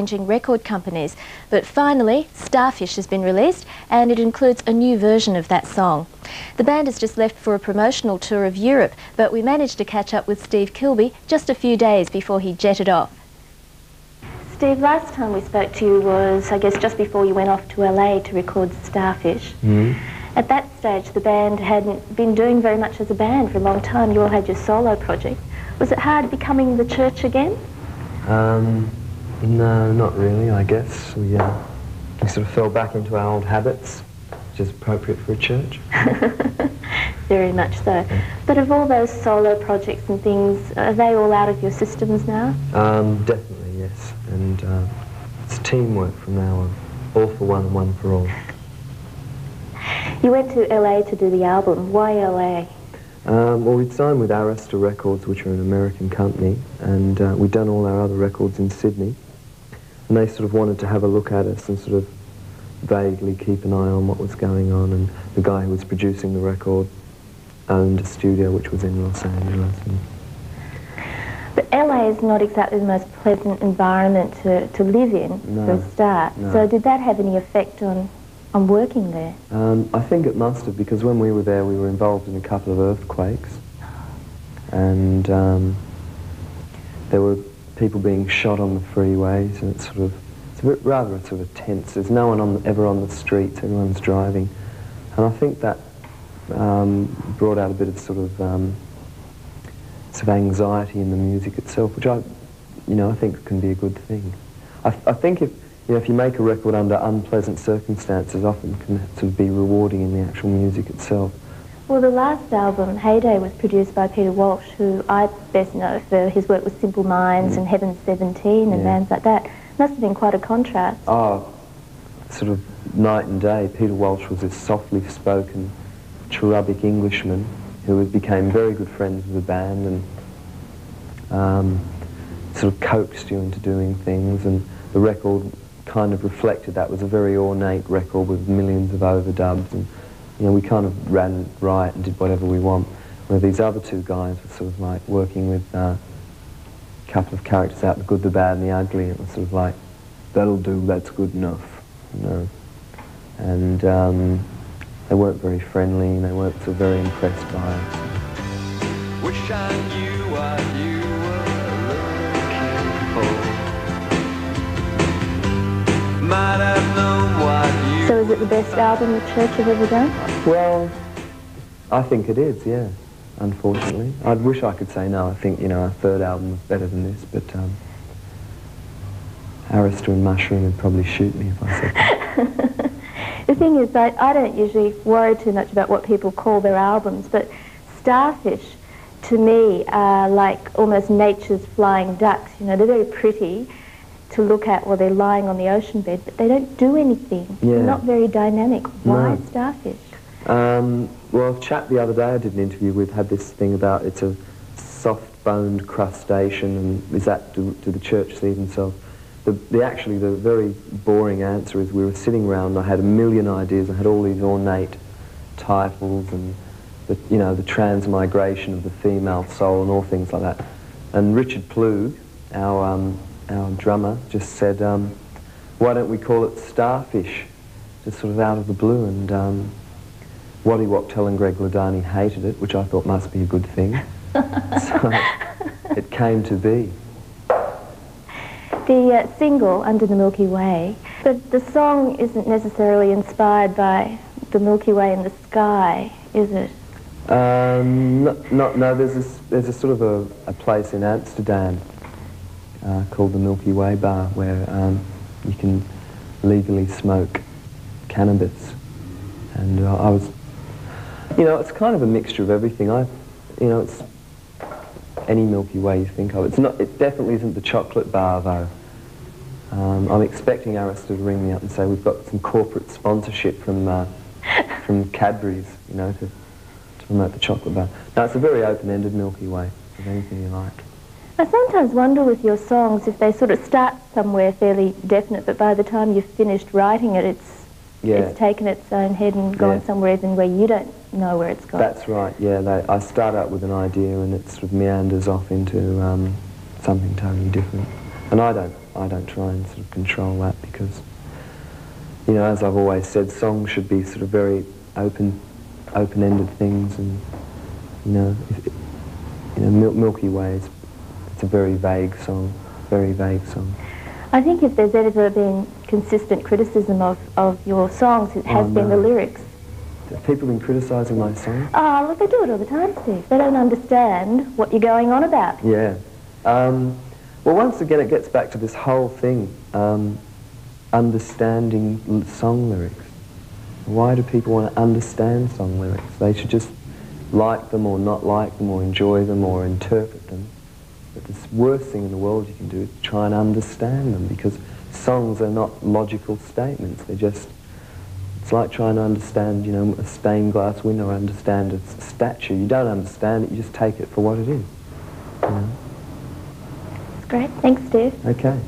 changing record companies. But finally, Starfish has been released, and it includes a new version of that song. The band has just left for a promotional tour of Europe, but we managed to catch up with Steve Kilbey just a few days before he jetted off. Steve, last time we spoke to you was, I guess, just before you went off to LA to record Starfish. At that stage, the band hadn't been doing very much as a band for a long time. You all had your solo project. Was it hard becoming the Church again? No, not really, I guess. We sort of fell back into our old habits, which is appropriate for a church. Very much so. Yeah. But of all those solo projects and things, are they all out of your systems now? Definitely, yes. And it's teamwork from now on. All for one and one for all. You went to LA to do the album. Why LA? Well, we'd signed with Arista Records, which are an American company, and we'd done all our other records in Sydney. And they sort of wanted to have a look at us and sort of vaguely keep an eye on what was going on. And the guy who was producing the record owned a studio which was in Los Angeles. But LA is not exactly the most pleasant environment to live in, for a start. No. So did that have any effect on working there? I think it must have, because when we were there we were involved in a couple of earthquakes, and there were people being shot on the freeways, and it's rather sort of tense. There's no one ever on the streets, everyone's driving, and I think that brought out a bit of sort of anxiety in the music itself, which I think can be a good thing. I think if you make a record under unpleasant circumstances, often can sort of be rewarding in the actual music itself. Well, the last album, Heyday, was produced by Peter Walsh, who I best know for his work with Simple Minds and Heaven 17 and bands like that. Must have been quite a contrast. Oh, sort of night and day. Peter Walsh was this softly spoken, cherubic Englishman who became very good friends with the band and sort of coaxed you into doing things, and the record kind of reflected that. It was a very ornate record with millions of overdubs, and we kind of ran riot and did whatever we want, where these other two guys were sort of like working with a couple of characters out, the good, the bad and the ugly. It was sort of like, that'll do, that's good enough, and they weren't very friendly, and they weren't sort of very impressed by us. Wish I knew what you were looking for. Might have known what you... So is it the best album the Church have ever done? Well, I think it is, yeah, unfortunately. I wish I could say no. I think, our third album was better than this, but Arista and Mushroom would probably shoot me if I said that. The thing is, I don't usually worry too much about what people call their albums, but Starfish, to me, are like almost nature's flying ducks. They're very pretty to look at while they're lying on the ocean bed, but they don't do anything. Yeah. They're not very dynamic. Why Starfish? Well, a chap the other day I did an interview with had this thing about it's a soft-boned crustacean, and is that, do the Church see themselves? Actually, the very boring answer is we were sitting around, and I had a million ideas. I had all these ornate titles and the transmigration of the female soul and all things like that. And Richard Plug, our drummer, just said, why don't we call it Starfish? Just sort of out of the blue. And Waddy Wachtel and Greg Ladani hated it, which I thought must be a good thing. So it came to be. The single, Under the Milky Way, but the song isn't necessarily inspired by the Milky Way in the sky, is it? No, there's a sort of a place in Amsterdam called the Milky Way Bar where you can legally smoke cannabis. And I was, it's kind of a mixture of everything. It's any Milky Way you think of. It definitely isn't the chocolate bar, though. I'm expecting Arista to ring me up and say we've got some corporate sponsorship from Cadbury's, to promote the chocolate bar. No, it's a very open-ended Milky Way, of anything you like. I sometimes wonder with your songs if they sort of start somewhere fairly definite, but by the time you've finished writing it, it's taken its own head and gone somewhere even where you don't know where it's gone. That's right, yeah. I start out with an idea and it sort of meanders off into something totally different. And I don't I don't try and sort of control that because, you know, as I've always said, songs should be sort of very open-ended things, and you know, Milky Way it's a very vague song, very vague song. I think if there's ever been consistent criticism of your songs, it has been the lyrics. Have people been criticising my songs? Oh, look, they do it all the time, Steve. They don't understand what you're going on about. Yeah. Well, once again, it gets back to this whole thing, understanding song lyrics. Why do people want to understand song lyrics? They should just like them or not like them or enjoy them or interpret them. But the worst thing in the world you can do is try and understand them, because songs are not logical statements. They're just, it's like trying to understand, you know, a stained glass window, or understand a statue. You don't understand it, you just take it for what it is. You know? That's great. Thanks, Steve. Okay.